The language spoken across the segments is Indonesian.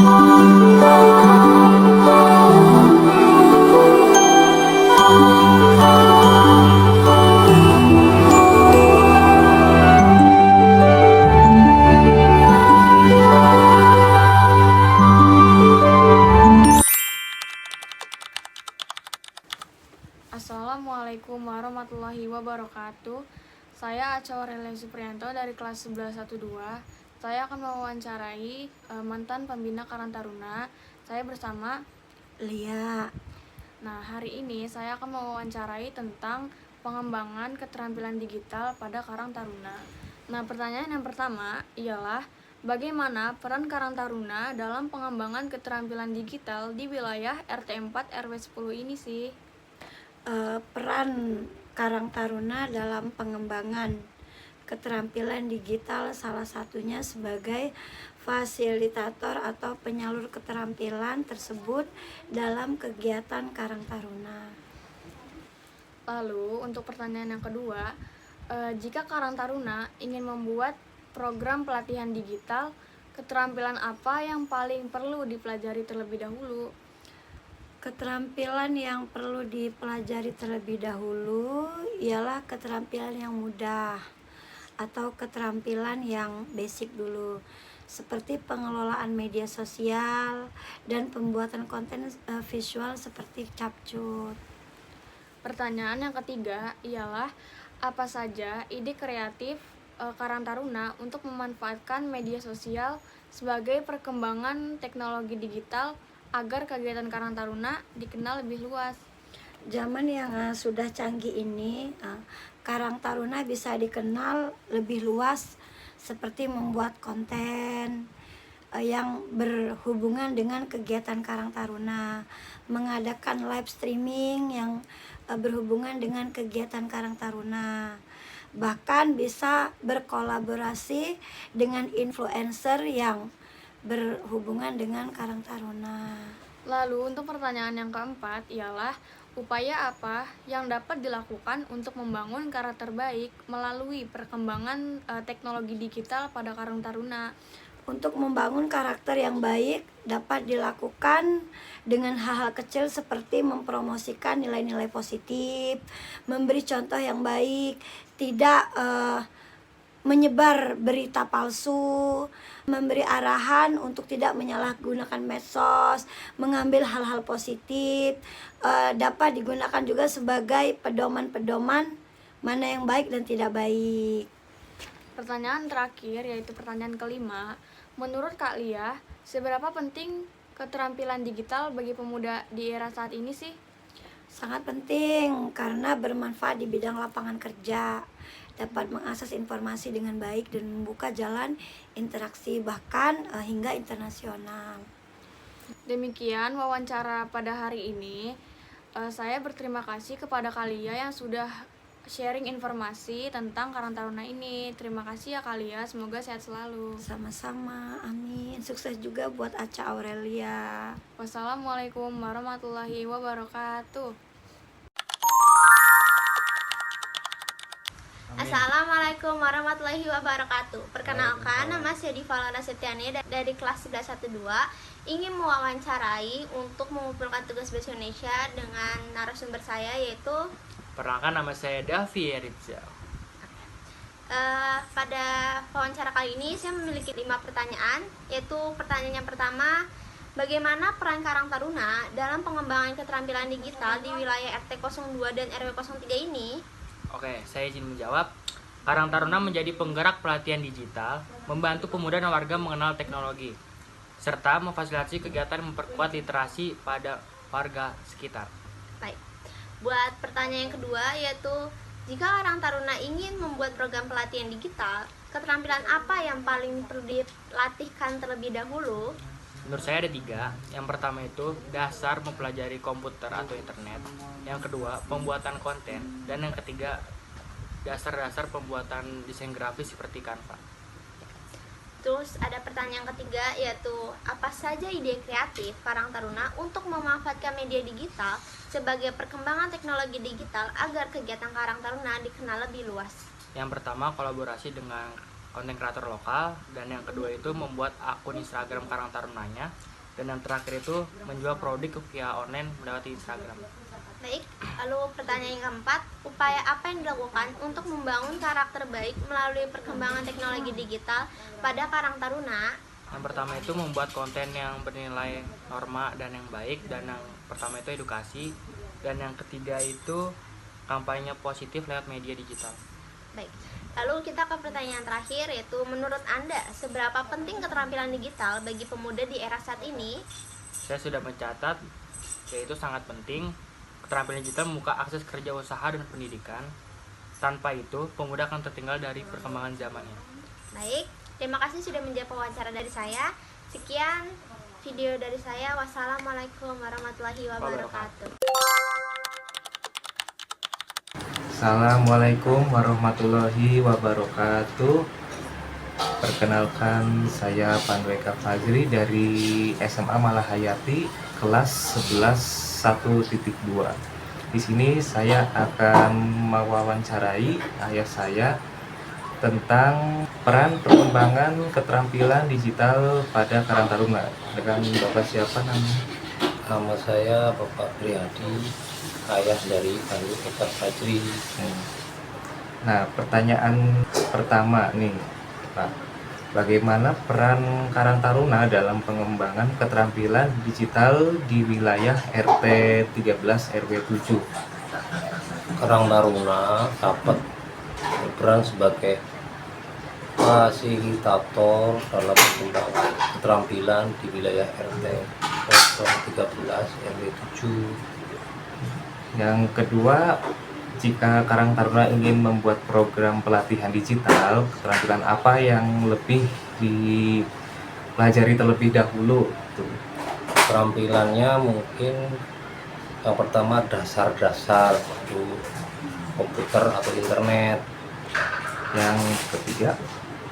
Assalamualaikum warahmatullahi wabarakatuh. Saya Acha Aurelia Supriyanto dari kelas 1112. Saya akan mewawancarai mantan pembina Karang Taruna. Saya bersama Lia. Nah, hari ini saya akan mewawancarai tentang pengembangan keterampilan digital pada Karang Taruna. Nah, pertanyaan yang pertama ialah bagaimana peran Karang Taruna dalam pengembangan keterampilan digital di wilayah RT 4 RW 10 ini sih? Peran Karang Taruna dalam pengembangan keterampilan digital salah satunya sebagai fasilitator atau penyalur keterampilan tersebut dalam kegiatan Karang Taruna. Lalu untuk pertanyaan yang kedua, jika Karang Taruna ingin membuat program pelatihan digital, keterampilan apa yang paling perlu dipelajari terlebih dahulu? Keterampilan yang perlu dipelajari terlebih dahulu ialah keterampilan yang mudah atau keterampilan yang basic dulu, seperti pengelolaan media sosial dan pembuatan konten visual seperti capcut. Pertanyaan yang ketiga ialah apa saja ide kreatif Karang Taruna untuk memanfaatkan media sosial sebagai perkembangan teknologi digital agar kegiatan Karang Taruna dikenal lebih luas. Zaman yang sudah canggih ini, Karang Taruna bisa dikenal lebih luas seperti membuat konten yang berhubungan dengan kegiatan Karang Taruna, mengadakan live streaming yang berhubungan dengan kegiatan Karang Taruna, bahkan bisa berkolaborasi dengan influencer yang berhubungan dengan Karang Taruna. Lalu untuk pertanyaan yang keempat ialah upaya apa yang dapat dilakukan untuk membangun karakter baik melalui perkembangan teknologi digital pada Karang Taruna? Untuk membangun karakter yang baik dapat dilakukan dengan hal-hal kecil seperti mempromosikan nilai-nilai positif, memberi contoh yang baik, tidak menyebar berita palsu, memberi arahan untuk tidak menyalahgunakan medsos, mengambil hal-hal positif, dapat digunakan juga sebagai pedoman-pedoman mana yang baik dan tidak baik. Pertanyaan terakhir yaitu pertanyaan kelima, menurut Kak Lia, seberapa penting keterampilan digital bagi pemuda di era saat ini sih? Sangat penting karena bermanfaat di bidang lapangan kerja, dapat mengakses informasi dengan baik dan membuka jalan interaksi bahkan hingga internasional. Demikian wawancara pada hari ini. Saya berterima kasih kepada Kak Lia yang sudah sharing informasi tentang Karang Taruna ini. Terima kasih ya Kak Lia, semoga sehat selalu. Sama-sama, amin. Sukses juga buat Acha Aurelia. Wassalamualaikum warahmatullahi wabarakatuh. Assalamualaikum warahmatullahi wabarakatuh. Perkenalkan, nama saya Divalana Septiani dari kelas 1112. Ingin mewawancarai untuk mengumpulkan tugas bahasa Indonesia dengan narasumber saya yaitu Perkenalkan, nama saya Davi Rizal. Pada wawancara kali ini saya memiliki 5 pertanyaan, yaitu pertanyaan yang pertama, bagaimana peran Karang Taruna dalam pengembangan keterampilan digital di wilayah RT 02 dan RW 03 ini? Oke, saya izin menjawab. Karang Taruna menjadi penggerak pelatihan digital, membantu pemuda dan warga mengenal teknologi, serta memfasilitasi kegiatan memperkuat literasi pada warga sekitar. Baik. Buat pertanyaan yang kedua, yaitu jika Karang Taruna ingin membuat program pelatihan digital, keterampilan apa yang paling perlu dilatihkan terlebih dahulu? Menurut saya ada 3. Yang pertama itu dasar mempelajari komputer atau internet. Yang kedua, pembuatan konten. Dan yang ketiga, dasar-dasar pembuatan desain grafis seperti Canva. Terus ada pertanyaan ketiga, yaitu apa saja ide kreatif Karang Taruna untuk memanfaatkan media digital sebagai perkembangan teknologi digital agar kegiatan Karang Taruna dikenal lebih luas? Yang pertama, kolaborasi dengan konten kreator lokal, dan yang kedua itu membuat akun Instagram Karang Tarunanya, dan yang terakhir itu menjual produk via online melewati Instagram. Baik, lalu pertanyaan yang keempat, upaya apa yang dilakukan untuk membangun karakter baik melalui perkembangan teknologi digital pada Karang Taruna? Yang pertama itu membuat konten yang bernilai norma dan yang baik, dan yang pertama itu edukasi, dan yang ketiga itu kampanye positif lewat media digital. Baik, lalu kita ke pertanyaan terakhir, yaitu menurut Anda seberapa penting keterampilan digital bagi pemuda di era saat ini? Saya sudah mencatat, yaitu sangat penting. Keterampilan digital membuka akses kerja, usaha, dan pendidikan. Tanpa itu, pemuda akan tertinggal dari perkembangan zamannya. Baik, terima kasih sudah menjawab wawancara dari saya. Sekian video dari saya. Wassalamualaikum warahmatullahi wabarakatuh. Assalamualaikum warahmatullahi wabarakatuh. Perkenalkan, saya Pandueka Fajri dari SMA Malahayati kelas 11 1.2. Di sini saya akan mewawancarai ayah saya tentang peran perkembangan keterampilan digital pada Karang Taruna. Dengan Bapak siapa namanya? Nama saya Bapak Priyadi, ayah dari Pandueka Fajri. Nah, pertanyaan pertama nih, Pak. Bagaimana peran Karang Taruna dalam pengembangan keterampilan digital di wilayah RT 13 RW 7? Karang Taruna dapat berperan sebagai fasilitator dalam pengembangan keterampilan di wilayah RT 13 RW 7. Yang kedua, jika Karang Taruna ingin membuat program pelatihan digital, keterampilan apa yang lebih dipelajari terlebih dahulu? Keterampilannya mungkin yang pertama dasar-dasar untuk komputer atau internet. Yang ketiga,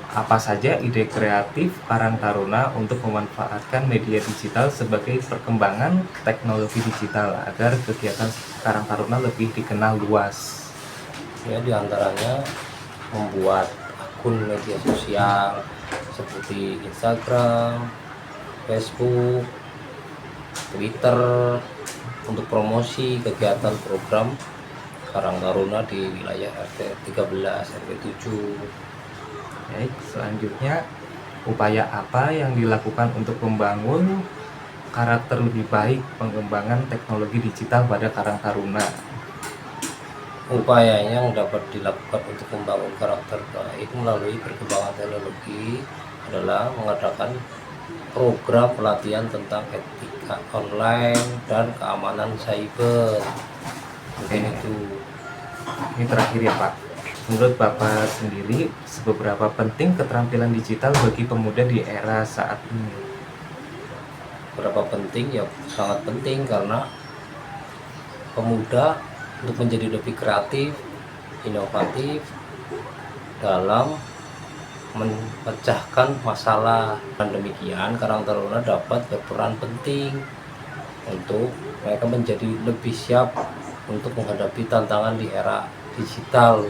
apa saja ide kreatif Karang Taruna untuk memanfaatkan media digital sebagai perkembangan teknologi digital agar kegiatan Karang Taruna lebih dikenal luas? Ya, diantaranya membuat akun media sosial seperti Instagram, Facebook, Twitter untuk promosi kegiatan program Karang Taruna di wilayah RT 13 RW 7. Baik, selanjutnya, upaya apa yang dilakukan untuk membangun karakter lebih baik pengembangan teknologi digital pada Karang Taruna? Upaya yang dapat dilakukan untuk membangun karakter baik melalui perkembangan teknologi adalah mengadakan program pelatihan tentang etika online dan keamanan cyber. Mungkin itu. Ini terakhir ya, Pak. Menurut Bapak sendiri, seberapa penting keterampilan digital bagi pemuda di era saat ini? Berapa penting? Ya sangat penting, karena pemuda untuk menjadi lebih kreatif, inovatif dalam memecahkan masalah. Dan demikian Karang Taruna dapat berperan penting untuk mereka menjadi lebih siap untuk menghadapi tantangan di era digital.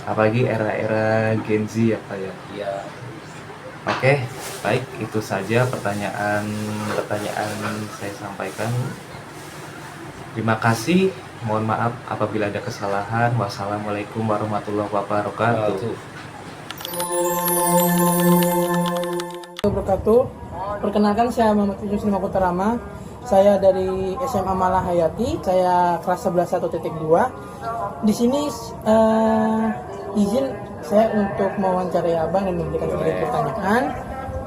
Apalagi era-era Gen Z ya, Pak ya? Ya, Oke, baik, itu saja pertanyaan saya sampaikan. Terima kasih. Mohon maaf apabila ada kesalahan. Wassalamualaikum warahmatullahi wabarakatuh. Wabarakatuh. Perkenalkan, saya Muhammad Yusuf Makutarama. Saya dari SMA Malahayati. Saya kelas 11 1.2. Di sini izin saya untuk mewawancarai abang dan memberikan sedikit pertanyaan.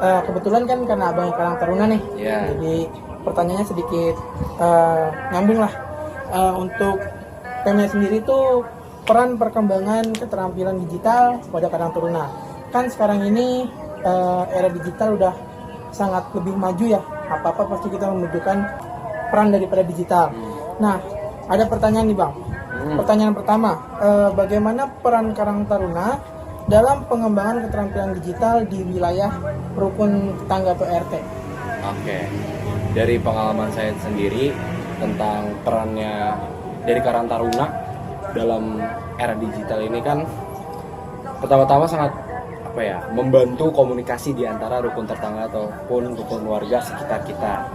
Kebetulan kan karena abangnya Karang Taruna nih, jadi pertanyaannya sedikit nyambung lah. Untuk PMI sendiri itu peran perkembangan keterampilan digital pada Karang Taruna. Kan sekarang ini era digital udah sangat lebih maju ya. Apa-apa pasti kita membutuhkan peran daripada digital. Nah, ada pertanyaan nih Bang. Pertanyaan pertama, bagaimana peran Karang Taruna dalam pengembangan keterampilan digital di wilayah rukun tetangga atau RT? Oke, dari pengalaman saya sendiri tentang perannya dari Karang Taruna dalam era digital ini kan pertama-tama sangat membantu komunikasi di antara rukun tetangga ataupun rukun warga sekitar kita.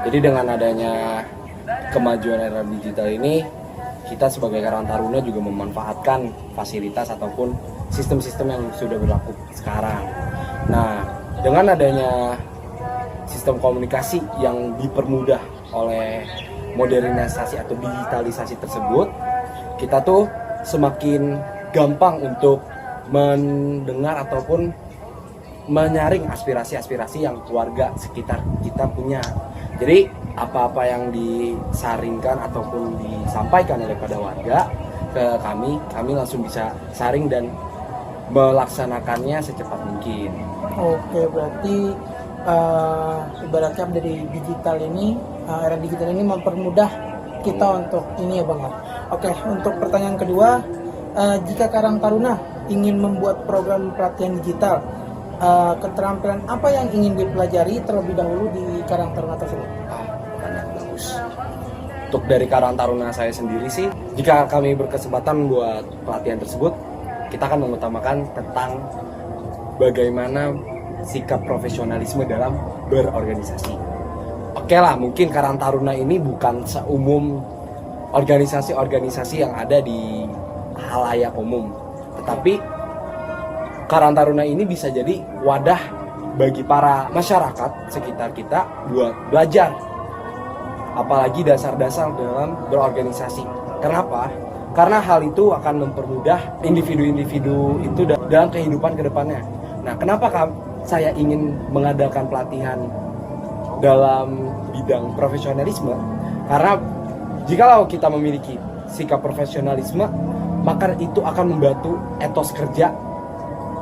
Jadi dengan adanya kemajuan era digital ini, kita sebagai Karang Taruna juga memanfaatkan fasilitas ataupun sistem-sistem yang sudah berlaku sekarang. Nah, dengan adanya sistem komunikasi yang dipermudah oleh modernisasi atau digitalisasi tersebut, kita tuh semakin gampang untuk mendengar ataupun menyaring aspirasi-aspirasi yang warga sekitar kita punya. Jadi apa-apa yang disaringkan ataupun disampaikan oleh pada warga ke kami langsung bisa saring dan melaksanakannya secepat mungkin. Oke, berarti ibaratnya dari digital ini, era digital ini mempermudah kita untuk ini ya Bang. Oke, untuk pertanyaan kedua, jika Karang Taruna ingin membuat program pelatihan digital, keterampilan apa yang ingin dipelajari terlebih dahulu di Karang Taruna tersebut? Pertanyaan bagus. Untuk dari Karang Taruna saya sendiri sih, jika kami berkesempatan buat pelatihan tersebut, kita akan mengutamakan tentang bagaimana sikap profesionalisme dalam berorganisasi. Oke lah, mungkin Karang Taruna ini bukan seumum organisasi-organisasi yang ada di halayak umum, tetapi Karang Taruna ini bisa jadi wadah bagi para masyarakat sekitar kita buat belajar, apalagi dasar-dasar dalam berorganisasi. Kenapa? Karena hal itu akan mempermudah individu-individu itu dalam kehidupan kedepannya. Nah, kenapa saya ingin mengadakan pelatihan dalam bidang profesionalisme? Karena jikalau kita memiliki sikap profesionalisme, maka itu akan membantu etos kerja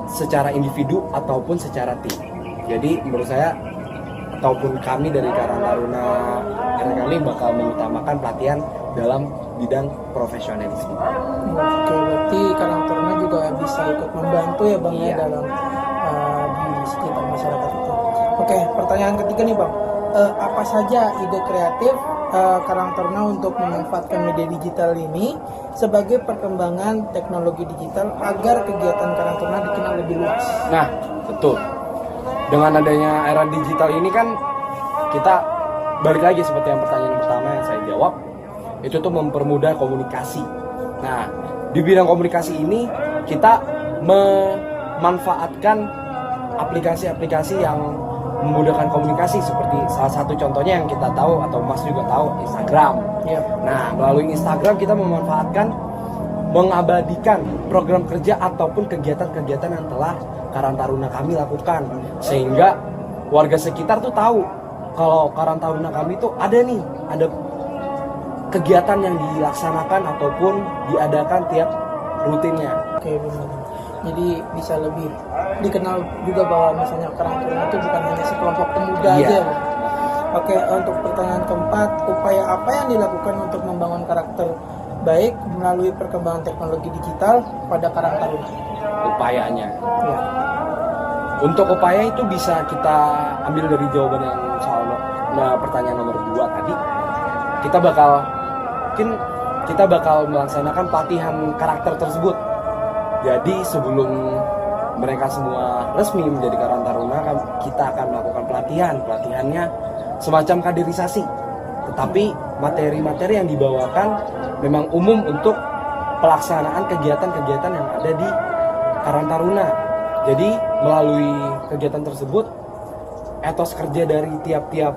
secara individu ataupun secara tim. Jadi menurut saya ataupun kami dari Karang Taruna kami bakal mengutamakan pelatihan dalam bidang profesionalisme. Oke, berarti Karang Taruna juga bisa ikut membantu ya Bang ya dalam di sekitar masyarakat itu. Oke, pertanyaan ketiga nih Bang, apa saja ide kreatif Karang Taruna untuk memanfaatkan media digital ini sebagai perkembangan teknologi digital agar kegiatan Karang Taruna dikenal lebih luas? Nah, betul. Dengan adanya era digital ini kan kita balik lagi seperti yang pertanyaan pertama yang saya jawab, itu tuh mempermudah komunikasi. Nah, di bidang komunikasi ini kita memanfaatkan aplikasi-aplikasi yang memudahkan komunikasi, seperti salah satu contohnya yang kita tahu atau Mas juga tahu, Instagram. Nah, melalui Instagram kita memanfaatkan, mengabadikan program kerja ataupun kegiatan-kegiatan yang telah Karang Taruna kami lakukan, sehingga warga sekitar tuh tahu kalau Karang Taruna kami tuh ada kegiatan yang dilaksanakan ataupun diadakan tiap rutinnya. Oke, benar. Jadi bisa lebih dikenal juga bahwa misalnya Karang Taruna itu bukan hanya sekelompok pemuda aja. Oke, untuk pertanyaan keempat, upaya apa yang dilakukan untuk membangun karakter baik melalui perkembangan teknologi digital pada Karang Taruna? Upayanya. Ya. Untuk upaya itu bisa kita ambil dari jawaban yang soal pertanyaan nomor 2 tadi. Kita bakal melaksanakan pelatihan karakter tersebut. Jadi sebelum mereka semua resmi menjadi Karang Taruna, kita akan melakukan pelatihannya semacam kaderisasi. Tetapi materi-materi yang dibawakan memang umum untuk pelaksanaan kegiatan-kegiatan yang ada di Karang Taruna. Jadi melalui kegiatan tersebut, etos kerja dari tiap-tiap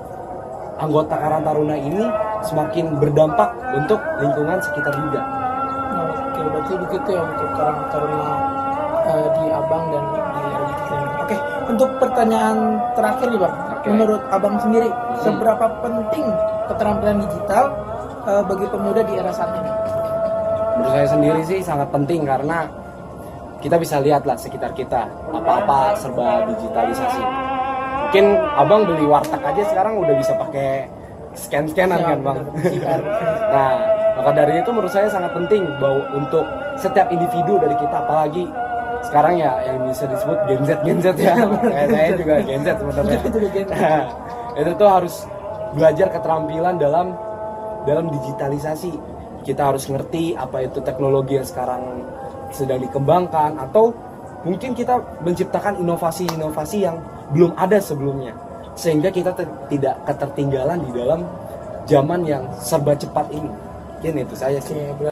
anggota Karang Taruna ini semakin berdampak untuk lingkungan sekitar juga. Oke, berarti begitu ya untuk Karang Taruna di Abang dan di RDT. Oke, untuk pertanyaan terakhir nih Bang, menurut Abang sendiri, seberapa penting keterampilan digital bagi pemuda di era saat ini? Menurut saya sendiri sih sangat penting, karena kita bisa lihatlah sekitar kita, apa-apa serba digitalisasi. Mungkin Abang beli warteg aja sekarang udah bisa pakai scan-scanan kan Bang. Nah, maka dari itu menurut saya sangat penting bahwa untuk setiap individu dari kita, apalagi sekarang ya yang bisa disebut Gen Z ya. Kayak saya juga Gen Z sebenarnya. Itu tuh harus belajar keterampilan dalam digitalisasi. Kita harus ngerti apa itu teknologi yang sekarang sedang dikembangkan, atau mungkin kita menciptakan inovasi-inovasi yang belum ada sebelumnya, sehingga kita tidak ketertinggalan di dalam zaman yang serba cepat ini. Mungkin itu saya sih. Oke,